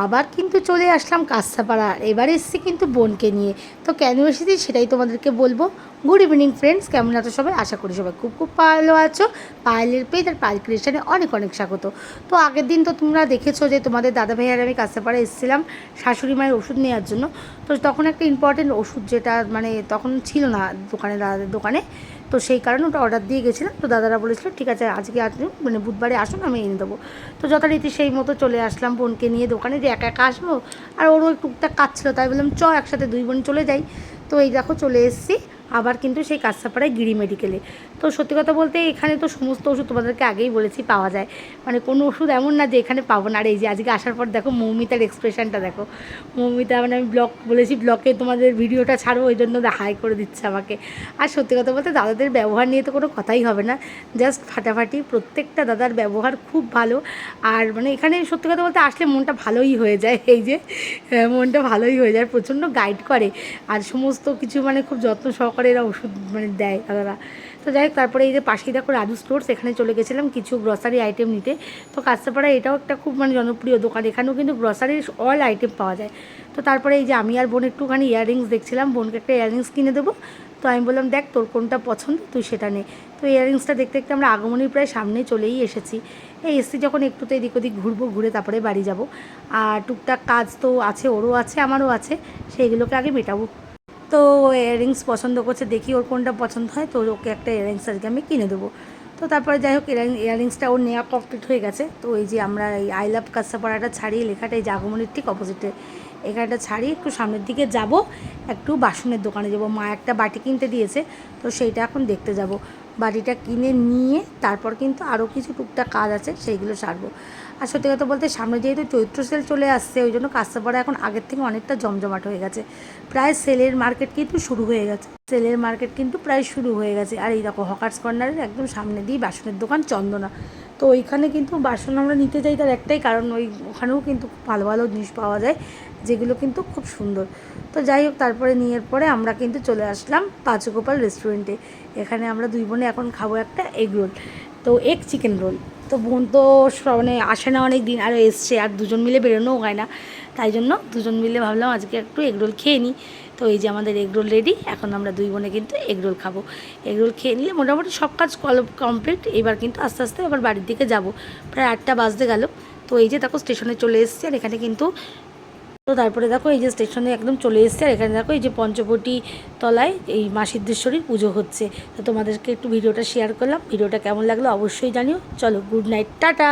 আবার কিন্তু চলে আসলাম কাঁচরাপাড়া। এবার এসেছি কিন্তু বোনকে নিয়ে। তো কেন এসেছি সেটাই তোমাদেরকে বলবো। গুড ইভিনিং ফ্রেন্ডস, কেমন আছো সবাই? আশা করি সবাই খুব খুব ভালো আছো। পায়েলের পেজ আর পায়েল ক্রিয়েশনে অনেক অনেক স্বাগত। তো আগের দিন তো তোমরা দেখেছো যে তোমাদের দাদা ভাই আর আমি কাঁচরাপাড়া এসেছিলাম শাশুড়ি মায়ের ওষুধ নেওয়ার জন্য। তো তখন একটা ইম্পর্টেন্ট ওষুধ যেটা মানে তখন ছিল না দোকানে, দাদাদের দোকানে, তো সেই কারণে ওটা অর্ডার দিয়ে গেছিলাম। তো দাদারা বলেছিল ঠিক আছে আজকে আসুন, মানে বুধবারে আসুন, আমি এনে দেবো। তো যথারীতি সেই মতো চলে আসলাম বোনকে নিয়ে দোকানে, যে একা একা আসবো আর ওরও টুকটাক কাজ ছিল, তাই বললাম একসাথে দুই বোন চলে যাই। তো এই দেখো চলে এসেছি আবার কিন্তু সেই কাঁচরাপাড়ায় গিরি মেডিকেলে। তো সত্যি কথা বলতে এখানে তো সমস্ত ওষুধ তোমাদেরকে আগেই বলেছি পাওয়া যায়, মানে কোনো ওষুধ এমন না যে এখানে পাবো না। আর এই যে আজকে আসার পর দেখো মৌমিতার এক্সপ্রেশনটা দেখো। মৌমিতা মানে আমি বলেছি ব্লগে তোমাদের ভিডিওটা ছাড়বো, ওই জন্য হাই করে দিচ্ছে আমাকে। আর সত্যি কথা বলতে দাদাদের ব্যবহার নিয়ে তো কোনো কথাই হবে না, জাস্ট ফাটাফাটি। প্রত্যেকটা দাদার ব্যবহার খুব ভালো। আর মানে এখানে সত্যি কথা বলতে আসলে মনটা ভালোই হয়ে যায়, এই যে মনটা ভালোই হয়ে যায়, প্রচণ্ড গাইড করে আর সমস্ত কিছু মানে খুব যত্ন সহকারে এরা ওষুধ মানে দেয় দাদারা। তো যাই হোক, তারপরে এই যে পাশেই দেখো রাজু স্টোর্স, এখানে চলে গেছিলাম কিছু গ্রসারি আইটেম নিতে। তো কাঁচরাপাড়ায় এটাও একটা খুব মানে জনপ্রিয় দোকান, এখানেও কিন্তু গ্রসারির অল আইটেম পাওয়া যায়। তো তারপরে এই যে আমি আর বোন একটুখানি ইয়াররিংস দেখছিলাম, বোনকে একটা ইয়াররিংস কিনে দেবো। তো আমি বললাম দেখ তোর কোনটা পছন্দ তুই সেটা নে। তো ইয়াররিংসটা দেখতে দেখতে আমরা আগমনীর প্রায় সামনেই চলেই এসেছি। এই এসছি যখন একটু তো এদিক ওদিক ঘুরবো, ঘুরে তারপরে বাড়ি যাব। আর টুকটাক কাজ তো আছে, ওরও আছে আমারও আছে, সেইগুলোকে আগে মেটাবো। তো ইয়াররিংস পছন্দ করছে, দেখি ওর কোনটা পছন্দ হয়, তো ওকে একটা ইয়াররিংস আজকে আমি কিনে দেবো। তো তারপরে যাই হোক ইয়াররিংসটা ওর নেওয়া কমপ্লিট হয়ে গেছে। তো এই যে আমরা এই আই লাভ কাঁচরাপাড়াটা ছাড়িয়ে লেখাটা এই যে আগমনীর ঠিক অপোজিটে এখানটা ছাড়িয়ে একটু সামনের দিকে যাব, একটু বাসনের দোকানে যাব। মা একটা বাটি কিনতে দিয়েছে, তো সেইটা এখন দেখতে যাব। বাটিটা কিনে নিয়ে তারপর কিন্তু আরও কিছু টুকটাক কাজ আছে, সেইগুলো সারবো। আর সত্যি কথা বলতে সামনে যেহেতু চৈত্র সেল চলে আসছে, ওই জন্য কাঁচরাপাড়া এখন আগের থেকে অনেকটা জমজমাট হয়ে গেছে। প্রায় সেলের মার্কেট কিন্তু শুরু হয়ে গেছে, সেলের মার্কেট কিন্তু প্রায় শুরু হয়ে গেছে। আর এই দেখো হকার্স কর্নারের একদম সামনে দিয়ে বাসনের দোকান চন্দনা। তো ওইখানে কিন্তু বাসন আমরা নিতে যাই, তার একটাই কারণ ওখানেও কিন্তু খুব ভালো ভালো জিনিস পাওয়া যায়, যেগুলো কিন্তু খুব সুন্দর। তো যাই হোক, তারপরে নিয়ে পরে আমরা কিন্তু চলে আসলাম পাঁচগোপাল রেস্টুরেন্টে। এখানে আমরা দুই বোনে এখন খাবো একটা এগ রোল, তো এগ চিকেন রোল। তো বোন তো মানে আসে না অনেক দিন, আর এসছে, আর দুজন মিলে বেরোনোও হয় না, তাই জন্য দুজন মিলে ভাবলাম আজকে একটু এগরোল খেয়ে নিই। তো এই যে আমাদের এগরোল রেডি, এখন আমরা দুই বোনে কিন্তু এগরোল খাবো। এগরোল খেয়ে নিলে মোটামুটি সব কাজ কমপ্লিট। এবার কিন্তু আস্তে আস্তে আবার বাড়ির দিকে যাব, প্রায় 8টা বাজতে গেল। তো এই যে দেখো স্টেশনে চলে এসেছি, আর এখানে কিন্তু তো তারপরে দেখো এই যে স্টেশনে একদম চলে এসেছে, আর এখানে দেখো এই যে পঞ্চবটি তলায় এই মা সিদ্ধেশ্বরীর পুজো হচ্ছে। তো তোমাদেরকে একটু ভিডিওটা শেয়ার করলাম, ভিডিওটা কেমন লাগলো অবশ্যই জানিও। চলো, গুড নাইট, টাটা।